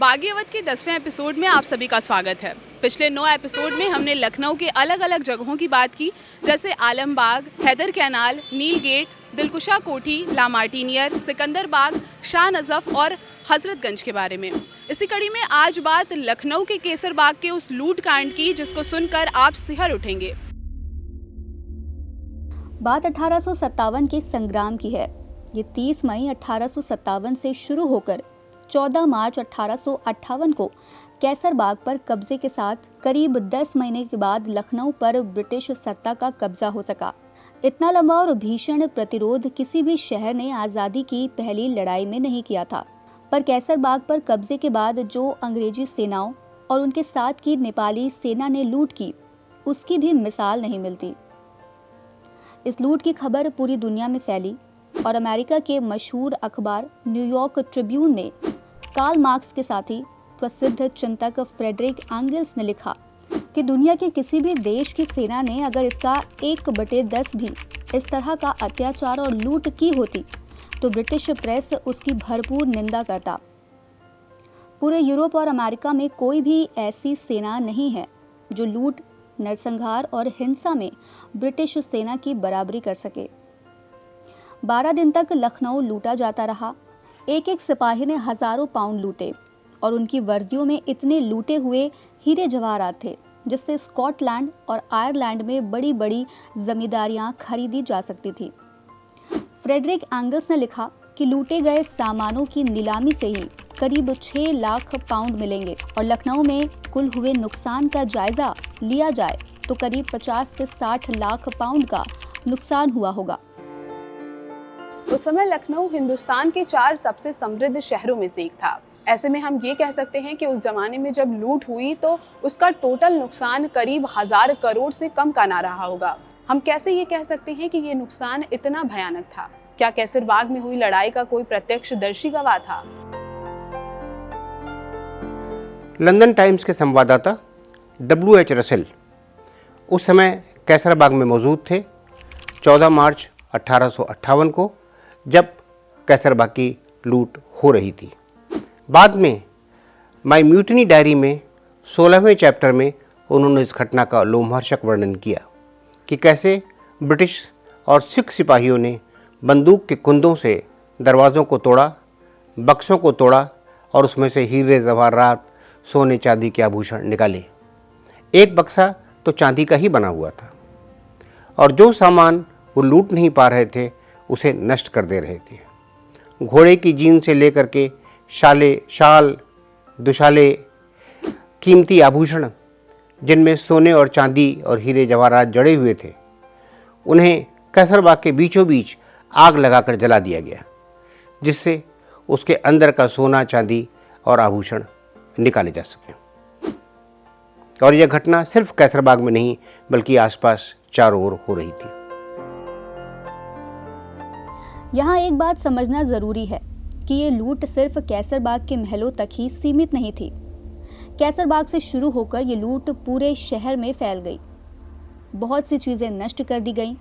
बागीवध के 10वें एपिसोड में आप सभी का स्वागत है। पिछले 9 एपिसोड में हमने लखनऊ के अलग अलग जगहों की बात की, जैसे आलमबाग, हैदर कैनाल, नील गेट, दिलकुशा कोठी, ला मार्टिनियर, सिकंदर बाग, शाह नजफ और हजरतगंज के बारे में। इसी कड़ी में आज बात लखनऊ के केसर बाग के उस लूट कांड की जिसको सुनकर आप सिहर उठेंगे। बात 1857 के संग्राम की है। ये 30 मई 1857 से शुरू होकर 14 मार्च 1858 को केसर बाग पर कब्जे के साथ करीब 10 महीने के बाद लखनऊ पर ब्रिटिश सत्ता का कब्जा हो सका। इतना लंबा और भीषण प्रतिरोध किसी भी शहर ने आज़ादी की पहली लड़ाई में नहीं किया था। पर केसर बाग पर कब्जे के बाद जो अंग्रेजी सेनाओं और उनके साथ की नेपाली सेना ने लूट की, उसकी भी मिसाल नहीं मिलती। इस लूट की खबर पूरी दुनिया में फैली और अमेरिका के मशहूर अखबार न्यूयॉर्क ट्रिब्यून में कार्ल मार्क्स के साथी प्रसिद्ध चिंतक फ्रेडरिक एंगल्स ने लिखा कि दुनिया के किसी भी देश की सेना ने अगर इसका 1/10 भी इस तरह का अत्याचार और लूट की होती तो ब्रिटिश प्रेस उसकी भरपूर निंदा करता। पूरे यूरोप और अमेरिका में कोई भी ऐसी सेना नहीं है जो लूट, नरसंहार और हिंसा में ब्रिटिश सेना की बराबरी कर सके। 12 दिन तक लखनऊ लूटा जाता रहा। एक एक सिपाही ने हजारों पाउंड लूटे और उनकी वर्दियों में इतने लूटे हुए हीरे जवाहरात थे जिससे स्कॉटलैंड और आयरलैंड में बड़ी बड़ी जमींदारियां खरीदी जा सकती थी। फ्रेडरिक एंगल्स ने लिखा कि लूटे गए सामानों की नीलामी से ही करीब 6 लाख पाउंड मिलेंगे और लखनऊ में कुल हुए नुकसान का जायजा लिया जाए तो करीब 50 से 60 लाख पाउंड का नुकसान हुआ होगा। उस समय लखनऊ हिंदुस्तान के 4 सबसे समृद्ध शहरों में से एक था। ऐसे में हम ये कह सकते हैं कि उस जमाने में जब लूट हुई तो उसका टोटल नुकसान करीब 1000 करोड़ से कम का ना रहा होगा। हम कैसे ये कह सकते हैं कि ये नुकसान इतना भयानक था? क्या केसर बाग में हुई लड़ाई का कोई प्रत्यक्षदर्शी गवाह था? लंदन टाइम्स के संवाददाता W.H. रसेल उस समय केसर बाग में मौजूद थे 14 मार्च 1858 को, जब केसर बाग की लूट हो रही थी। बाद में माई म्यूटनी डायरी में 16वें चैप्टर में उन्होंने इस घटना का लोमहर्षक वर्णन किया कि कैसे ब्रिटिश और सिख सिपाहियों ने बंदूक के कुंदों से दरवाज़ों को तोड़ा, बक्सों को तोड़ा और उसमें से हीरे जवाहरात, सोने चांदी के आभूषण निकाले। एक बक्सा तो चांदी का ही बना हुआ था और जो सामान वो लूट नहीं पा रहे थे उसे नष्ट कर दे रहे थे। घोड़े की जीन से लेकर के शाल, दुशाले, कीमती आभूषण जिनमें सोने और चांदी और हीरे जवाहरात जड़े हुए थे, उन्हें केसर बाग के बीचों बीच आग लगाकर जला दिया गया, जिससे उसके अंदर का सोना, चांदी और आभूषण निकाले जा सके। और यह घटना सिर्फ केसर बाग में नहीं बल्कि आसपास चारों ओर हो रही थी। यहाँ एक बात समझना जरूरी है कि ये लूट सिर्फ केसर बाग के महलों तक ही सीमित नहीं थी। केसर बाग से शुरू होकर ये लूट पूरे शहर में फैल गई। बहुत सी चीजें नष्ट कर दी गईं।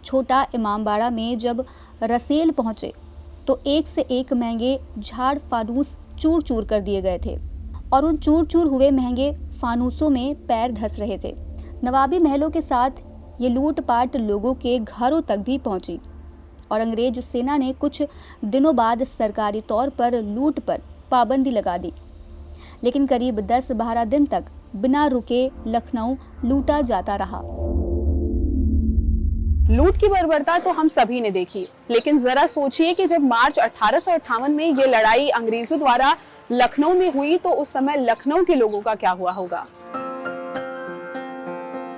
छोटा इमामबाड़ा में जब रसेल पहुंचे तो एक से एक महंगे झाड़ फानूस चूर चूर कर दिए गए थे और उन चूर चूर हुए महंगे फानूसों में पैर धंस रहे थे। नवाबी महलों के साथ ये लूटपाट लोगों के घरों तक भी पहुंची और अंग्रेज सेना ने कुछ दिनों बाद सरकारी तौर पर लूट पर पाबंदी लगा दी, लेकिन करीब 10-12 दिन तक बिना रुके लखनऊ लूटा जाता रहा। लूट की बर्बरता तो हम सभी ने देखी, लेकिन जरा सोचिए कि जब मार्च 1858 में ये लड़ाई अंग्रेजों द्वारा लखनऊ में हुई तो उस समय लखनऊ के लोगों का क्या हुआ होगा।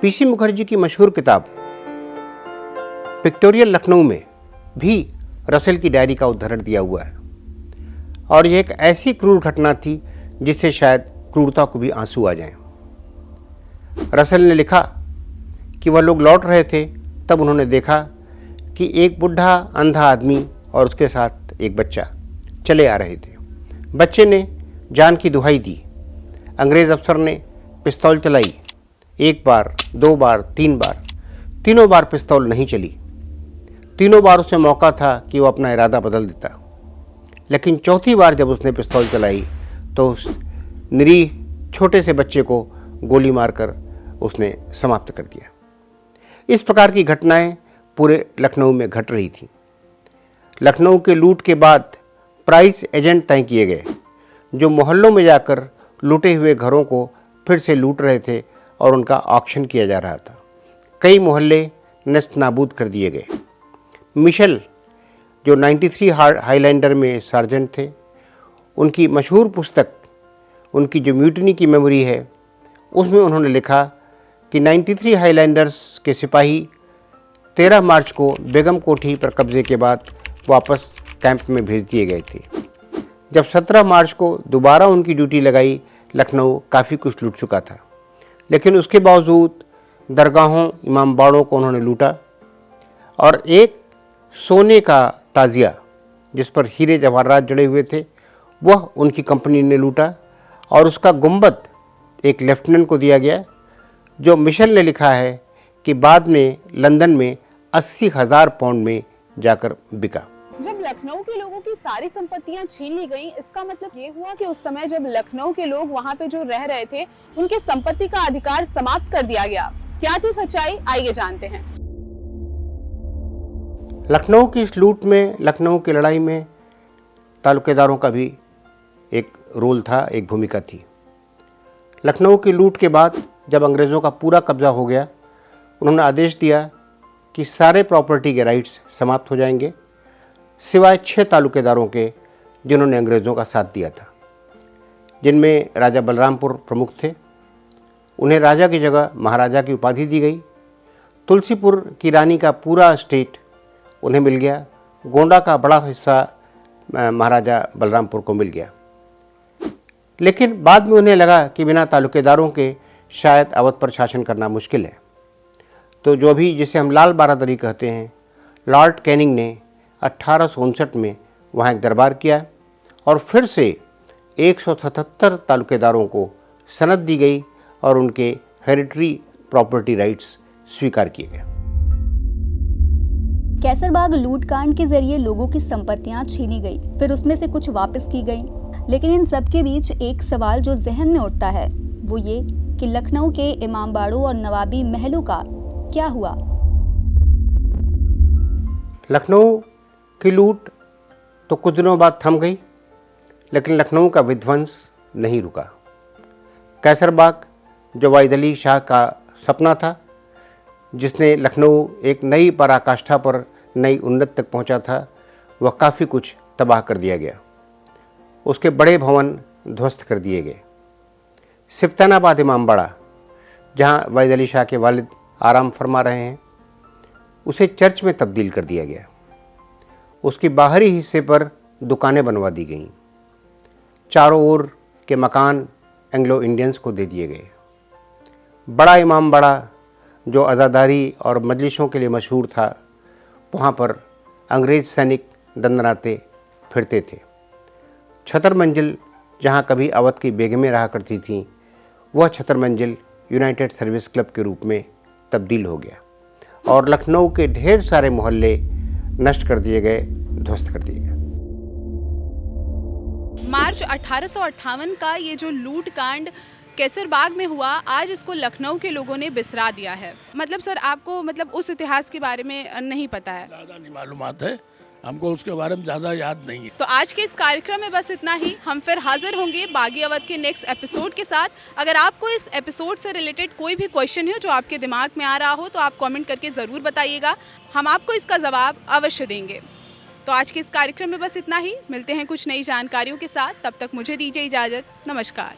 पीसी मुखर्जी की मशहूर किताब पिक्टोरियल लखनऊ में भी रसेल की डायरी का उदाहरण दिया हुआ है और यह एक ऐसी क्रूर घटना थी जिससे शायद क्रूरता को भी आंसू आ जाएं। रसेल ने लिखा कि वह लोग लौट रहे थे, तब उन्होंने देखा कि एक बुढ़ा अंधा आदमी और उसके साथ एक बच्चा चले आ रहे थे। बच्चे ने जान की दुहाई दी। अंग्रेज अफसर ने पिस्तौल चलाई। 1 बार, 2 बार, 3 बार, तीनों बार पिस्तौल नहीं चली। तीनों बार उसे मौका था कि वो अपना इरादा बदल देता, लेकिन चौथी बार जब उसने पिस्तौल चलाई तो उस निरीह छोटे से बच्चे को गोली मारकर उसने समाप्त कर दिया। इस प्रकार की घटनाएं पूरे लखनऊ में घट रही थीं। लखनऊ के लूट के बाद प्राइस एजेंट तय किए गए जो मोहल्लों में जाकर लूटे हुए घरों को फिर से लूट रहे थे और उनका ऑक्शन किया जा रहा था। कई मोहल्ले नस्त नाबूद कर दिए गए। मिशेल जो 93 हाईलैंडर में सार्जेंट थे, उनकी मशहूर पुस्तक, उनकी जो म्यूटनी की मेमोरी है, उसमें उन्होंने लिखा कि 93 हाईलैंडर्स के सिपाही 13 मार्च को बेगम कोठी पर कब्जे के बाद वापस कैंप में भेज दिए गए थे। जब 17 मार्च को दोबारा उनकी ड्यूटी लगाई, लखनऊ काफ़ी कुछ लूट चुका था, लेकिन उसके बावजूद दरगाहों, इमामबाड़ों को उन्होंने लूटा और एक सोने का ताजिया जिस पर हीरे जवाहरात जड़े हुए थे वह उनकी कंपनी ने लूटा और उसका गुंबद एक लेफ्टिनेंट को दिया गया, जो मिशेल ने लिखा है कि बाद में लंदन में 80,000 पाउंड में जाकर बिका। जब लखनऊ के लोगों की सारी संपत्तियां छीन ली गईं, इसका मतलब ये हुआ कि उस समय जब लखनऊ के लोग वहां पे जो रह रहे थे उनके संपत्ति का अधिकार समाप्त कर दिया गया। क्या थी सच्चाई, आइए जानते हैं। लखनऊ की इस लूट में, लखनऊ की लड़ाई में तालुकेदारों का भी एक रोल था, एक भूमिका थी। लखनऊ की लूट के बाद जब अंग्रेज़ों का पूरा कब्जा हो गया, उन्होंने आदेश दिया कि सारे प्रॉपर्टी के राइट्स समाप्त हो जाएंगे, सिवाय 6 तालुकेदारों के जिन्होंने अंग्रेज़ों का साथ दिया था, जिनमें राजा बलरामपुर प्रमुख थे। उन्हें राजा की जगह महाराजा की उपाधि दी गई। तुलसीपुर की रानी का पूरा एस्टेट उन्हें मिल गया। गोंडा का बड़ा हिस्सा महाराजा बलरामपुर को मिल गया। लेकिन बाद में उन्हें लगा कि बिना तालुकेदारों के शायद अवध पर शासन करना मुश्किल है, तो जो भी जिसे हम लाल बारादरी कहते हैं, लॉर्ड कैनिंग ने 1859 में वहाँ एक दरबार किया और फिर से 177 तालुकेदारों को सनद दी गई और उनके हेरिटरी प्रॉपर्टी राइट्स स्वीकार किए गए। कैसरबाग लूटकांड के जरिए लोगों की संपत्तियां छीनी गई, फिर उसमें से कुछ वापस की गई। लेकिन इन सब के बीच एक सवाल जो जहन में उठता है वो ये कि लखनऊ के इमामबाड़ों और नवाबी महलों का क्या हुआ। लखनऊ की लूट तो कुछ दिनों बाद थम गई, लेकिन लखनऊ का विध्वंस नहीं रुका। कैसरबाग जो वाहिद अली शाह का सपना था, जिसने लखनऊ एक नई पराकाष्ठा पर, नई उन्नत तक पहुंचा था, वह काफ़ी कुछ तबाह कर दिया गया। उसके बड़े भवन ध्वस्त कर दिए गए। सिप्तानाबाद इमामबाड़ा, जहां वाहिद अली शाह के वालिद आराम फरमा रहे हैं, उसे चर्च में तब्दील कर दिया गया। उसके बाहरी हिस्से पर दुकानें बनवा दी गईं। चारों ओर के मकान एंग्लो इंडियंस को दे दिए गए। बड़ा इमामबाड़ा जो आज़ादारी और मजलिसों के लिए मशहूर था, वहाँ पर अंग्रेज़ सैनिक दंडनाते फिरते थे। छतर मंजिल जहाँ कभी अवध की बेगमें रहा करती थीं, वह छतर मंजिल यूनाइटेड सर्विस क्लब के रूप में तब्दील हो गया और लखनऊ के ढेर सारे मोहल्ले नष्ट कर दिए गए, ध्वस्त कर दिए गए। मार्च 1858 का ये जो लूट कांड कैसरबाग में हुआ, आज इसको लखनऊ के लोगों ने बिसरा दिया है। मतलब सर, आपको उस इतिहास के बारे में नहीं पता है? ज़्यादा नहीं मालूमात है हमको, उसके बारे में ज़्यादा याद नहीं है। तो आज के इस कार्यक्रम में बस इतना ही। हम फिर हाजिर होंगे बागी अवध के नेक्स्ट एपिसोड के साथ। अगर आपको इस एपिसोड से रिलेटेड कोई भी क्वेश्चन हो जो आपके दिमाग में आ रहा हो, तो आप कमेंट करके ज़रूर बताइएगा, हम आपको इसका जवाब अवश्य देंगे। तो आज के इस कार्यक्रम में बस इतना ही। मिलते हैं कुछ नई जानकारियों के साथ, तब तक मुझे दीजिए इजाज़त। नमस्कार।